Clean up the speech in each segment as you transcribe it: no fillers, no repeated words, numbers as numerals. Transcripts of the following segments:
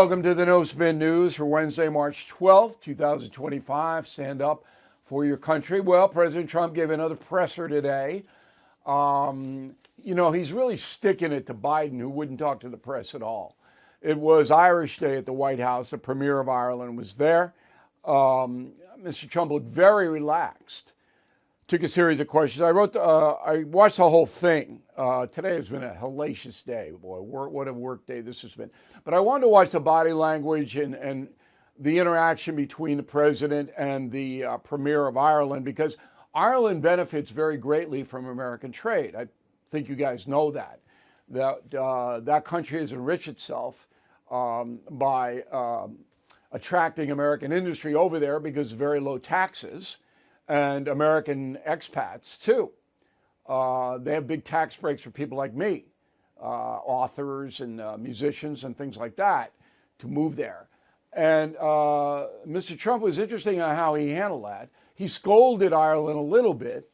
welcome to the No Spin News for Wednesday, March 12th, 2025. Stand up for your country. Well, President Trump gave another presser today. He's really sticking it to Biden, who wouldn't talk to the press at all. It was Irish Day at the White House. The Premier of Ireland was there. Mr. Trump looked very relaxed. Took a series of questions. I watched the whole thing. Today has been a hellacious day. Boy, what a work day this has been. But I wanted to watch the body language and the interaction between the president and the Premier of Ireland, because Ireland benefits very greatly from American trade. I think you guys know that. That country has enriched itself by attracting American industry over there because of very low taxes. And American expats, too. They have big tax breaks for people like me, authors and musicians and things like that, to move there. And Mr. Trump was interesting on how he handled that. He scolded Ireland a little bit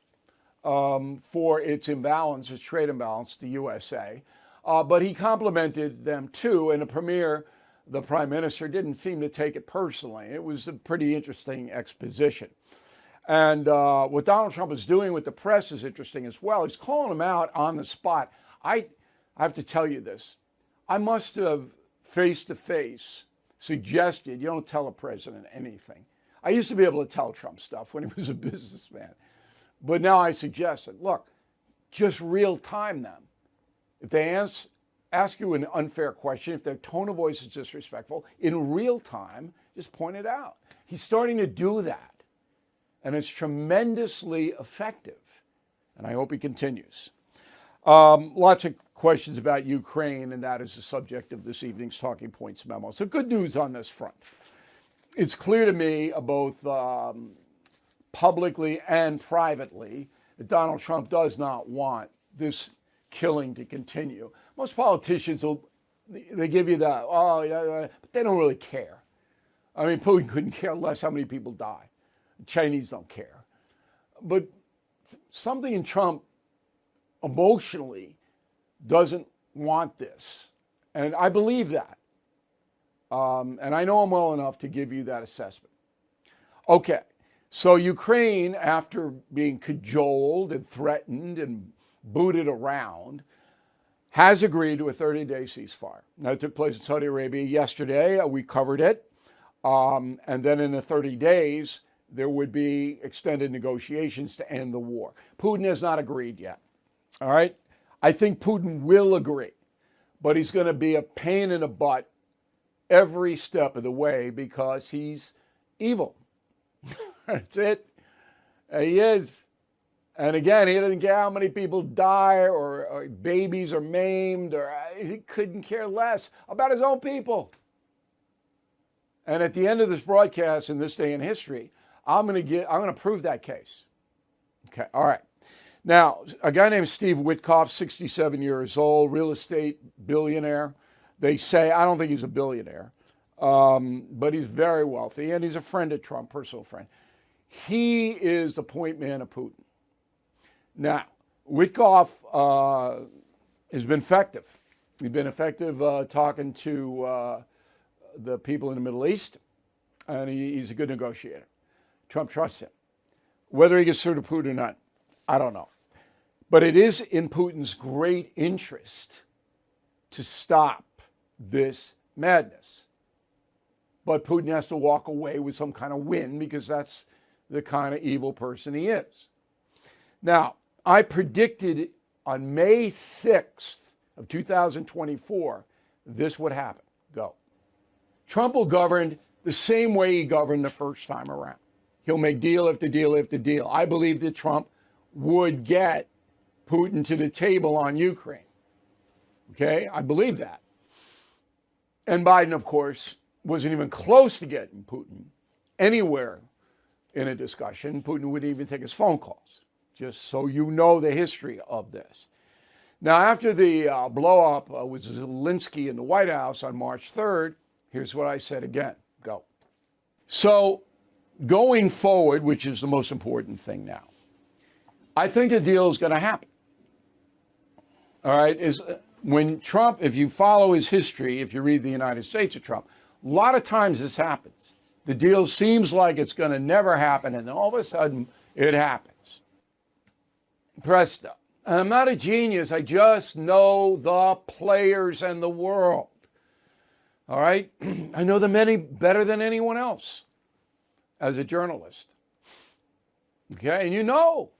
for its imbalance, its trade imbalance to USA. But he complimented them, too. And the Premier, the Prime Minister, didn't seem to take it personally. It was a pretty interesting exposition. And what Donald Trump is doing with the press is interesting as well. He's calling them out on the spot. I have to tell you this. I must have face-to-face suggested you don't tell a president anything. I used to be able to tell Trump stuff when he was a businessman. But now I suggested, look, just real time them. If they ask you an unfair question, if their tone of voice is disrespectful, in real time, just point it out. He's starting to do that. And it's tremendously effective. And I hope he continues. Lots of questions about Ukraine, and that is the subject of this evening's Talking Points memo. So good news on this front. It's clear to me, both publicly and privately, that Donald Trump does not want this killing to continue. Most politicians, they give you that, oh, yeah, but they don't really care. I mean, Putin couldn't care less how many people die. The Chinese don't care. But something in Trump emotionally doesn't want this. And I believe that. And I know him well enough to give you that assessment. Okay, so Ukraine, after being cajoled and threatened and booted around, has agreed to a 30-day ceasefire. Now, it took place in Saudi Arabia yesterday. We covered it. And then in the 30 days, there would be extended negotiations to end the war. Putin has not agreed yet. All right? I think Putin will agree, but he's going to be a pain in the butt every step of the way because he's evil. That's it. He is. And again, he doesn't care how many people die or babies are maimed, or he couldn't care less about his own people. And at the end of this broadcast in this day in history, I'm going to prove that case. Okay, all right. Now, a guy named Steve Witkoff, 67 years old, real estate billionaire. They say, I don't think he's a billionaire, but he's very wealthy, and he's a friend of Trump, personal friend. He is the point man of Putin. Now, Witkoff has been effective. He's been effective talking to the people in the Middle East, and he's a good negotiator. Trump trusts him. Whether he gets through to Putin or not, I don't know. But it is in Putin's great interest to stop this madness. But Putin has to walk away with some kind of win because that's the kind of evil person he is. Now, I predicted on May 6th of 2024, this would happen. Go. Trump will govern the same way he governed the first time around. He'll make deal after deal after deal. I believe that Trump would get Putin to the table on Ukraine. Okay? I believe that. And Biden, of course, wasn't even close to getting Putin anywhere in a discussion. Putin wouldn't even take his phone calls, just so you know the history of this. Now, after the blow-up with Zelensky in the White House on March 3rd, here's what I said again. Go. So, going forward, which is the most important thing now, I think a deal is going to happen. All right? When Trump, if you follow his history, if you read the United States of Trump, A lot of times this happens. The deal seems like it's going to never happen, and then all of a sudden it happens. Presto. And I'm not a genius. I just know the players and the world. All right? I know them better than anyone else as a journalist. Okay? And you know,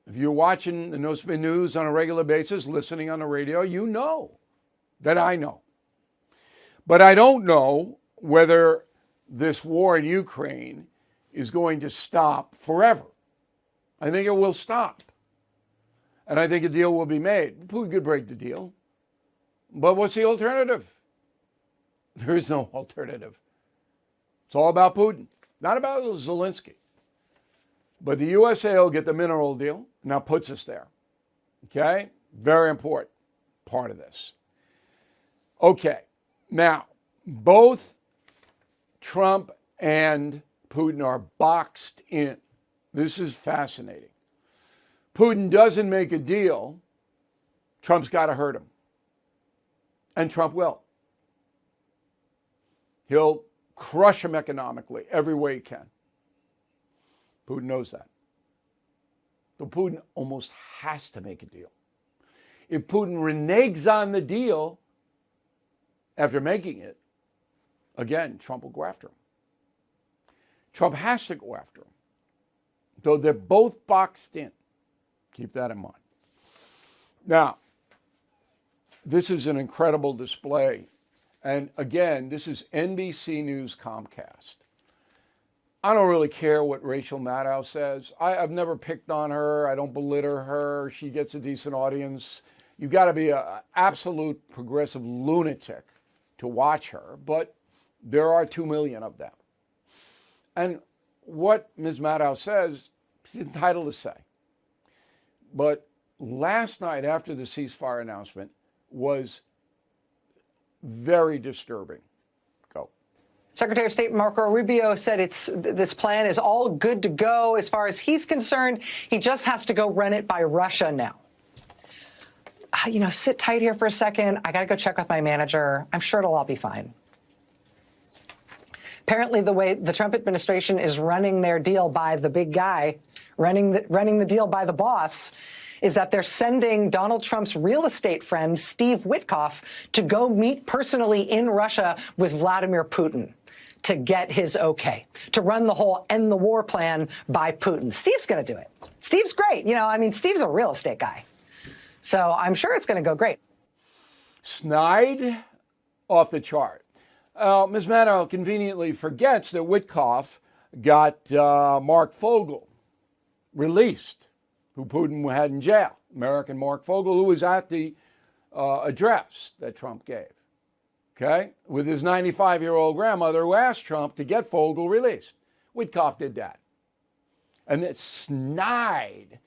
if you're watching the No Spin News on a regular basis, listening on the radio, you know that I know. But I don't know whether this war in Ukraine is going to stop forever. I think it will stop. And I think a deal will be made. Putin could break the deal. But what's the alternative? There is no alternative. It's all about Putin, not about Zelensky. But the USA will get the mineral deal, and that puts us there. Okay? Very important part of this. Okay. Now, both Trump and Putin are boxed in. This is fascinating. Putin doesn't make a deal, Trump's got to hurt him. And Trump will. He'll crush him economically every way he can. Putin knows that. But Putin almost has to make a deal. If Putin reneges on the deal after making it, again, Trump will go after him. Trump has to go after him. Though they're both boxed in. Keep that in mind. Now, this is an incredible display. And again, this is NBC News Comcast. I don't really care what Rachel Maddow says. I've never picked on her. I don't belittle her. She gets a decent audience. You've got to be an absolute progressive lunatic to watch her. But there are 2 million of them. And what Ms. Maddow says, she's entitled to say. But last night, after the ceasefire announcement, was very disturbing. Go. Secretary of State Marco Rubio said this plan is all good to go. As far as he's concerned, he just has to go run it by Russia now. Sit tight here for a second. I got to go check with my manager. I'm sure it'll all be fine. Apparently, the way the Trump administration is running their deal by the big guy, running the deal by the boss, is that they're sending Donald Trump's real estate friend, Steve Witkoff, to go meet personally in Russia with Vladimir Putin to get his okay, to run the whole end the war plan by Putin. Steve's going to do it. Steve's great. Steve's a real estate guy. So I'm sure it's going to go great. Snide, off the chart. Ms. Maddow conveniently forgets that Witkoff got Mark Fogel released, who Putin had in jail. American Mark Fogel, who was at the address that Trump gave, okay, with his 95-year-old grandmother who asked Trump to get Fogel released. Witkoff did that. And it's snide.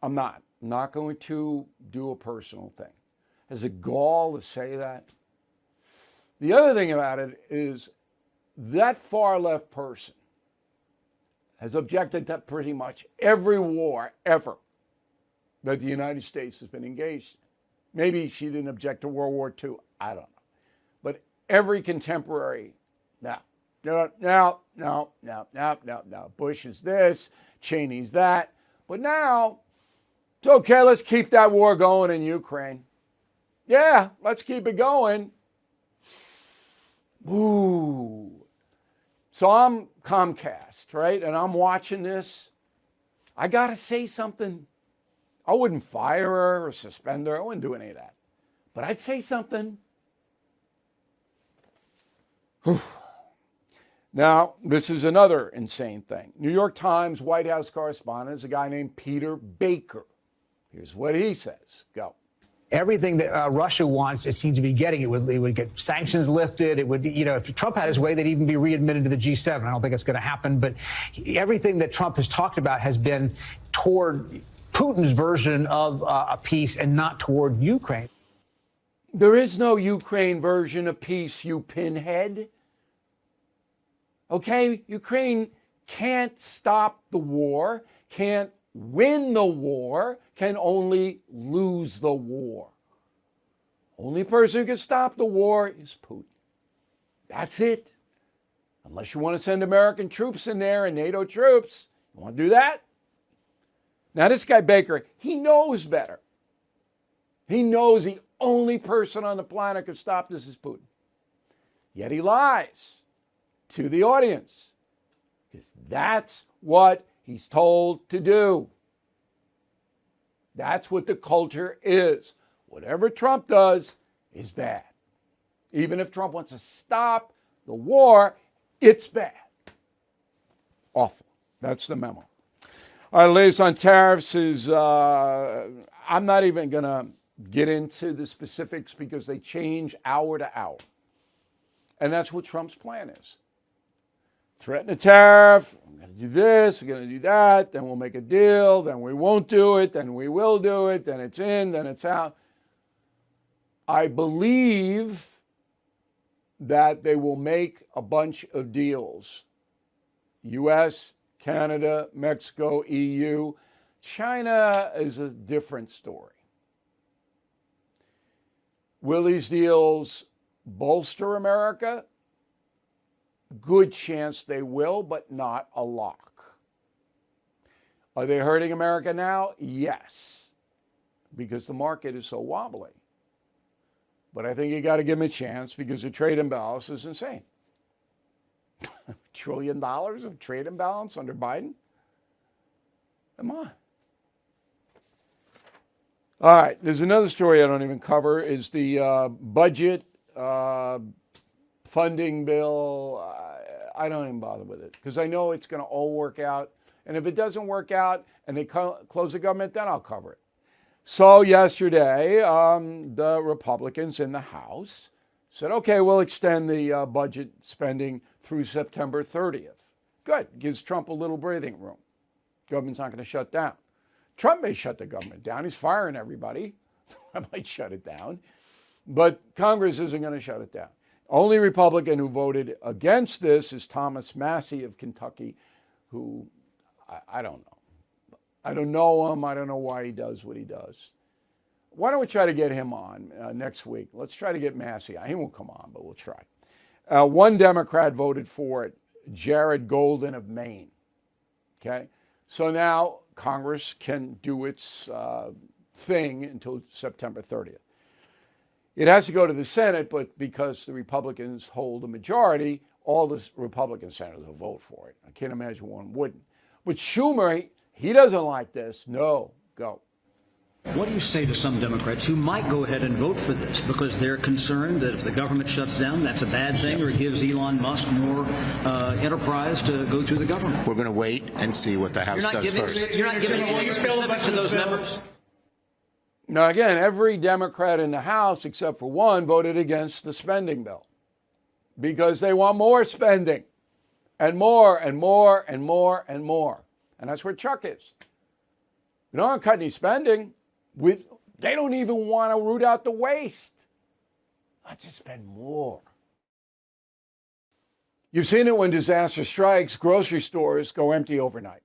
I'm not going to do a personal thing. Has it gall to say that? The other thing about it is that far left person has objected to pretty much every war ever that the United States has been engaged in. Maybe she didn't object to World War II. I don't know. But every contemporary, no. Bush is this, Cheney's that. But now, it's okay, let's keep that war going in Ukraine. Yeah, let's keep it going. Ooh. So I'm Comcast, right? And I'm watching this. I got to say something. I wouldn't fire her or suspend her. I wouldn't do any of that. But I'd say something. Whew. Now, this is another insane thing. New York Times White House correspondent is a guy named Peter Baker. Here's what he says. Go. Everything that Russia wants, it seems to be getting. It would get sanctions lifted. It would, if Trump had his way, they'd even be readmitted to the G7. I don't think it's going to happen. But everything that Trump has talked about has been toward Putin's version of a peace and not toward Ukraine. There is no Ukraine version of peace, you pinhead. Okay? Ukraine can't stop the war, can't win the war, can only lose the war. Only person who can stop the war is Putin. That's it. Unless you want to send American troops in there and NATO troops. You want to do that? Now, this guy Baker, he knows better. He knows the only person on the planet who can stop this is Putin. Yet he lies to the audience because that's what he's told to do. That's what the culture is. Whatever Trump does is bad. Even if Trump wants to stop the war, it's bad. Awful. That's the memo. All right, latest on tariffs is, I'm not even going to get into the specifics because they change hour to hour. And that's what Trump's plan is. Threaten a tariff, we're going to do this, we're going to do that, then we'll make a deal, then we won't do it, then we will do it, then it's in, then it's out. I believe that they will make a bunch of deals. U.S., Canada, Mexico, EU. China is a different story. Will these deals bolster America? Good chance they will, but not a lock. Are they hurting America now? Yes, because the market is so wobbly. But I think you got to give them a chance because the trade imbalance is insane. $1 trillion of trade imbalance under Biden? Come on. All right, there's another story I don't even cover is the budget funding bill. I don't even bother with it because I know it's going to all work out. And if it doesn't work out and they close the government, then I'll cover it. So yesterday, the Republicans in the House said, okay, we'll extend the budget spending through September 30th. Good. Gives Trump a little breathing room. Government's not going to shut down. Trump may shut the government down. He's firing everybody. I might shut it down. But Congress isn't going to shut it down. Only Republican who voted against this is Thomas Massie of Kentucky, who I don't know. I don't know him. I don't know why he does what he does. Why don't we try to get him on next week? Let's try to get Massie on. He won't come on, but we'll try. One Democrat voted for it, Jared Golden of Maine. Okay? So now Congress can do its thing until September 30th. It has to go to the Senate, but because the Republicans hold a majority, all the Republican senators will vote for it. I can't imagine one wouldn't. But Schumer, he doesn't like this. No, go. What do you say to some Democrats who might go ahead and vote for this because they're concerned that if the government shuts down, that's a bad thing or it gives Elon Musk more enterprise to go through the government? We're going to wait and see what the House does first. You're not giving any specifics to those members? Now, again, every Democrat in the House, except for one, voted against the spending bill because they want more spending and more and more and more and more. And that's where Chuck is. We don't want to cut any spending. They don't even want to root out the waste. Let's just spend more. You've seen it when disaster strikes, grocery stores go empty overnight.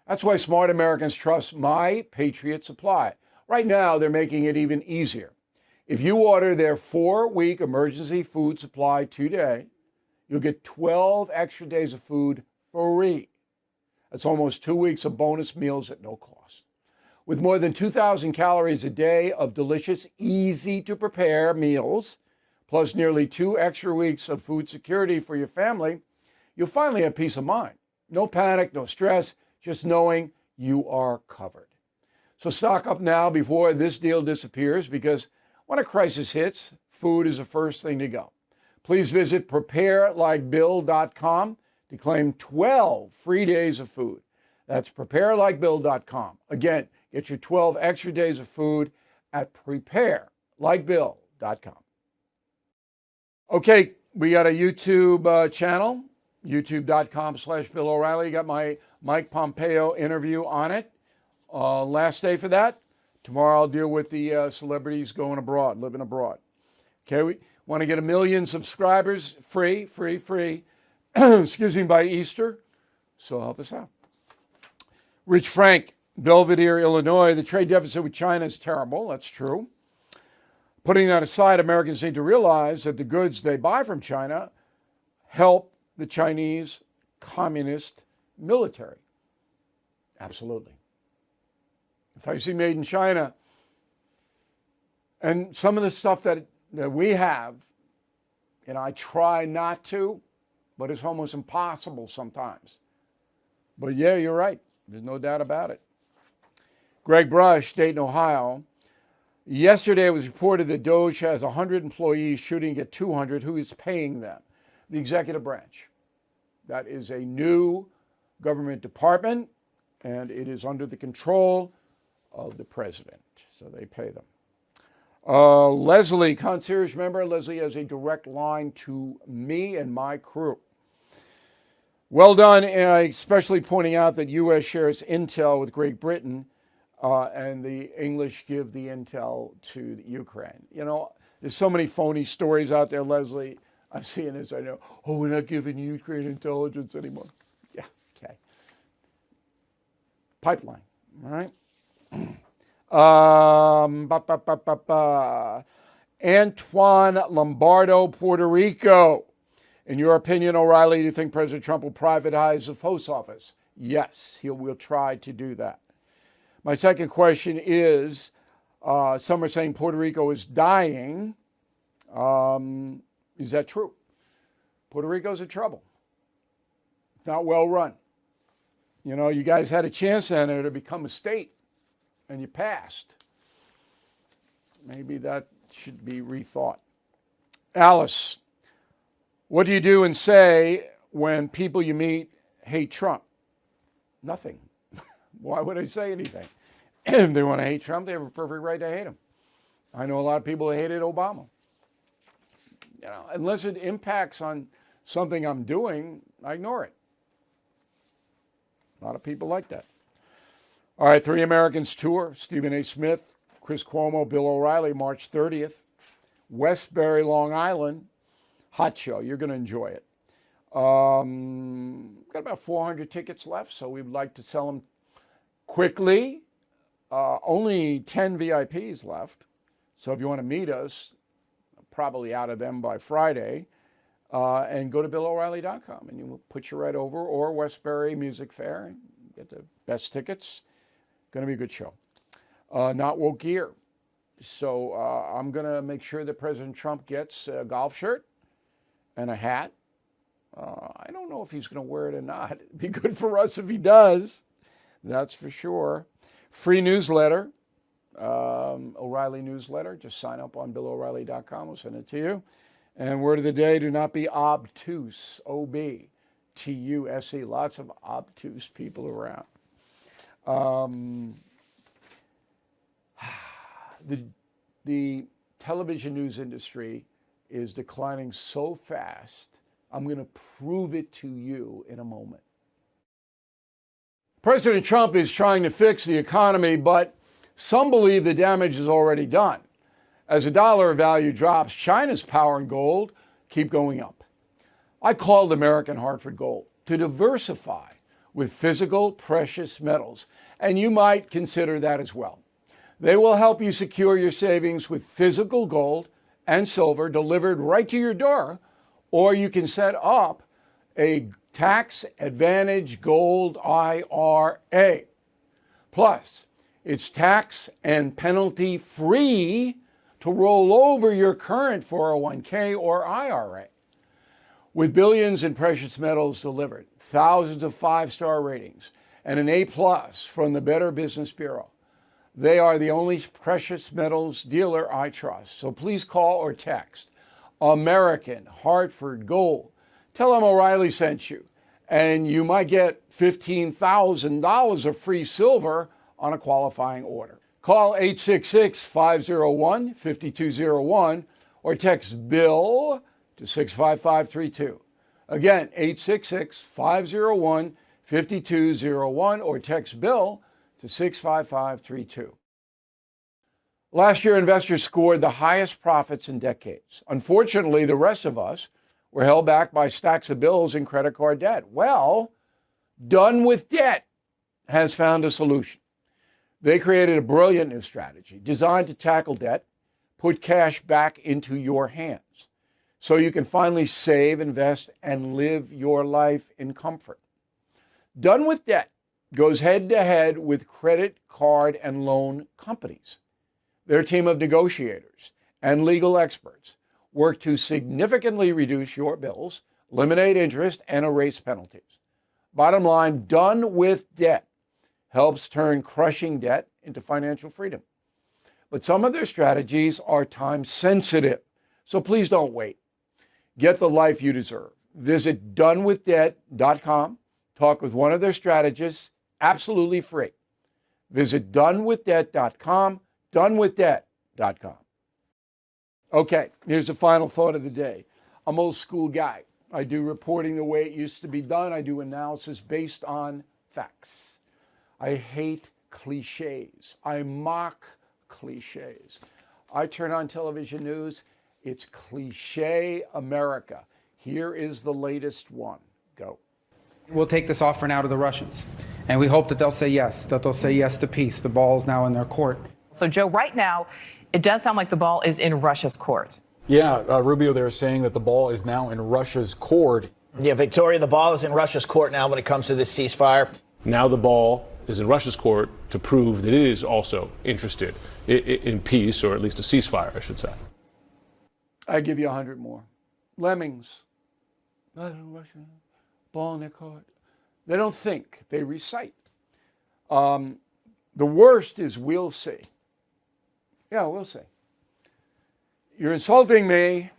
That's why smart Americans trust My Patriot Supply. Right now, they're making it even easier. If you order their 4-week emergency food supply today, you'll get 12 extra days of food free. That's almost 2 weeks of bonus meals at no cost. With more than 2,000 calories a day of delicious, easy-to-prepare meals, plus nearly 2 extra weeks of food security for your family, you'll finally have peace of mind. No panic, no stress, just knowing you are covered. So stock up now before this deal disappears because when a crisis hits, food is the first thing to go. Please visit preparelikebill.com to claim 12 free days of food. That's preparelikebill.com. Again, get your 12 extra days of food at preparelikebill.com. Okay, we got a YouTube channel, youtube.com/Bill O'Reilly. You got my Mike Pompeo interview on it. Last day for that. Tomorrow I'll deal with the celebrities going abroad, living abroad. Okay, we want to get 1 million subscribers, free, excuse me, by Easter. So help us out. Rich Frank, Belvedere, Illinois. The trade deficit with China is terrible. That's true. Putting that aside, Americans need to realize that the goods they buy from China help the Chinese Communist military. Absolutely. If I see made in China, and some of the stuff that we have, and I try not to, but it's almost impossible sometimes. But yeah, you're right. There's no doubt about it. Greg Brush, Dayton, Ohio. Yesterday it was reported that Doge has 100 employees shooting at 200. Who is paying them? The executive branch. That is a new government department, and it is under the control of the president. So they pay them. Leslie, concierge member. Leslie has a direct line to me and my crew. Well done, especially pointing out that U.S. shares intel with Great Britain, and the English give the intel to Ukraine. You know, there's so many phony stories out there, Leslie. I'm seeing this, I know. Oh, we're not giving Ukraine intelligence anymore. Yeah, okay. Pipeline, all right? Antoine Lombardo, Puerto Rico. In your opinion, O'Reilly, do you think President Trump will privatize the post office? Yes, he will try to do that. My second question is, some are saying Puerto Rico is dying. Is that true? Puerto Rico's in trouble. Not well run. You know, you guys had a chance down there to become a state, and you passed. Maybe that should be rethought. Alice, what do you do and say when people you meet hate Trump? Nothing. Why would I say anything? If they want to hate Trump, they have a perfect right to hate him. I know a lot of people that hated Obama. You know, unless it impacts on something I'm doing, I ignore it. A lot of people like that. All right, 3 Americans tour. Stephen A. Smith, Chris Cuomo, Bill O'Reilly, March 30th. Westbury, Long Island. Hot show. You're going to enjoy it. Got about 400 tickets left, so we'd like to sell them quickly. Only 10 VIPs left. So if you want to meet us, probably out of them by Friday, and go to BillO'Reilly.com and we'll put you right over, or Westbury Music Fair, and get the best tickets. Going to be a good show. Not woke gear. So I'm going to make sure that President Trump gets a golf shirt and a hat. I don't know if he's going to wear it or not. It'd be good for us if he does. That's for sure. Free newsletter. O'Reilly newsletter. Just sign up on BillO'Reilly.com. We'll send it to you. And word of the day, do not be obtuse. O-B-T-U-S-E. Lots of obtuse people around. The television news industry is declining so fast, I'm going to prove it to you in a moment. President Trump is trying to fix the economy, but some believe the damage is already done. As the dollar value drops, China's power and gold keep going up. I called American Hartford Gold to diversify with physical precious metals, and you might consider that as well. They will help you secure your savings with physical gold and silver delivered right to your door, or you can set up a tax advantage gold IRA. Plus, it's tax and penalty free to roll over your current 401k or IRA. With billions in precious metals delivered, thousands of 5-star ratings, and an A+ from the Better Business Bureau, they are the only precious metals dealer I trust. So please call or text American Hartford Gold. Tell them O'Reilly sent you, and you might get $15,000 of free silver on a qualifying order. Call 866-501-5201 or text BILL to 65532. Again, 866-501-5201 or text BILL to 65532. Last year, investors scored the highest profits in decades. Unfortunately, the rest of us were held back by stacks of bills and credit card debt. Well, Done with Debt has found a solution. They created a brilliant new strategy designed to tackle debt put cash back into your hands so you can finally save, invest, and live your life in comfort. Done with Debt goes head to head with credit card and loan companies. Their team of negotiators and legal experts work to significantly reduce your bills, eliminate interest, and erase penalties. Bottom line, Done with Debt helps turn crushing debt into financial freedom. But some of their strategies are time sensitive, so please don't wait. Get the life you deserve. Visit donewithdebt.com. Talk with one of their strategists, absolutely free. Visit donewithdebt.com, donewithdebt.com. Okay, here's the final thought of the day. I'm old school guy. I do reporting the way it used to be done. I do analysis based on facts. I hate cliches. I mock cliches. I turn on television news. It's cliche America. Here is the latest one. Go. We'll take this offer now to the Russians, and we hope that they'll say yes, that they'll say yes to peace. The ball is now in their court. So, Joe, right now, it does sound like the ball is in Russia's court. Yeah, Rubio, they're saying that the ball is now in Russia's court. Yeah, Victoria, the ball is in Russia's court now when it comes to this ceasefire. Now the ball is in Russia's court to prove that it is also interested in peace, or at least a ceasefire, I should say. I give you 100 more. Lemmings. Russian. Ball in their court. They don't think, they recite. The worst is we'll see. Yeah, we'll see. You're insulting me.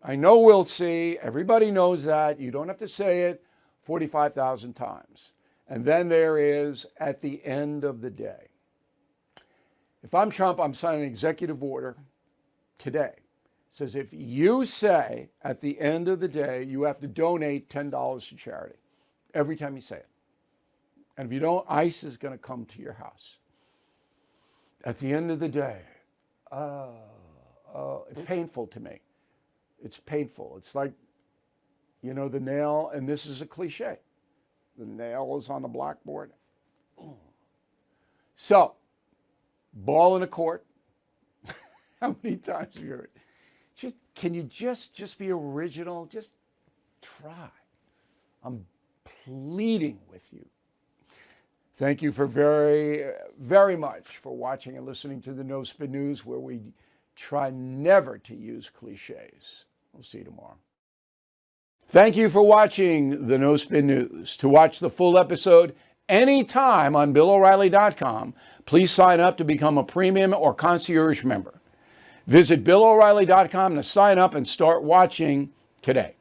I know we'll see. Everybody knows that. You don't have to say it 45,000 times. And then there is at the end of the day. If I'm Trump, I'm signing an executive order today. It says if you say at the end of the day you have to donate $10 to charity every time you say it. And if you don't, ICE is going to come to your house. At the end of the day, it's painful to me. It's painful. It's like, you know, the nail, and this is a cliche. The nail is on the blackboard. So, ball in a court. How many times have you heard it? Can you just be original? Just try. I'm pleading with you. Thank you for very, very much for watching and listening to the No Spin News, where we try never to use cliches. We'll see you tomorrow. Thank you for watching the No Spin News. To watch the full episode anytime on BillO'Reilly.com, please sign up to become a premium or concierge member. Visit BillO'Reilly.com to sign up and start watching today.